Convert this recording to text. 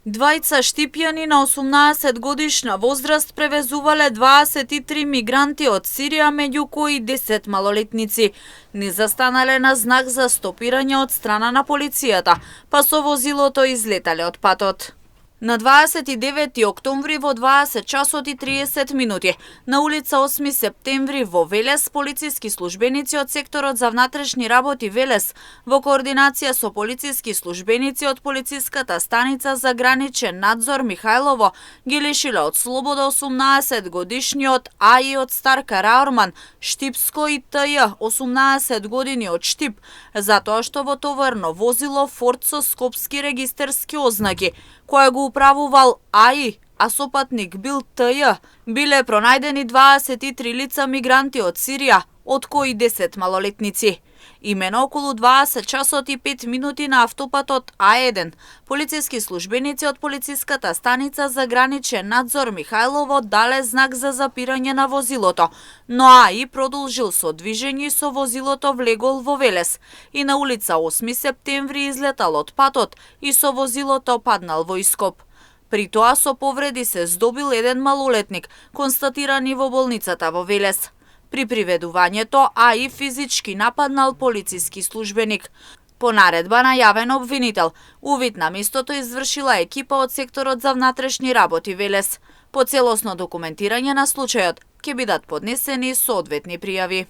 Двајца штипјани на 18 годишна возраст превезувале 23 мигранти од Сирија, меѓу кои 10 малолетници. Не застанале на знак за стопирање од страна на полицијата, па со возилото излетале од патот. На 29 октомври во 20 часот и 30 минути на улица 8 септември во Велес, полициски службеници од секторот за внатрешни работи Велес во координација со полициски службеници од полициската станица за граничен надзор Михајлово ги лишиле од слобода 18 годишниот АИ од Стар Караорман, Штипско и ТЈ 18 години од Штип, затоа што во товарно возило Форд со скопски регистерски ознаки, која го управувал АИ, а сопатник бил ТЈ, биле пронајдени 23 лица мигранти од Сирија, од кои 10 малолетници. Имено околу 20 часот и 5 минути на автопатот А1, полициски службеници од полициската станица за граничен надзор Михајлово дале знак за запирање на возилото, но АИ продолжил со движење и со возилото влегол во Велес и на улица 8 септември излетал од патот и со возилото паднал во ископ. При тоа со повреди се здобил еден малолетник, констатирани во болницата во Велес. При приведувањето АИ физички нападнал полициски службеник. По наредба на јавен обвинител, увид на местото извршила екипа од секторот за внатрешни работи Велес. По целосно документирање на случајот ќе бидат поднесени соодветни пријави.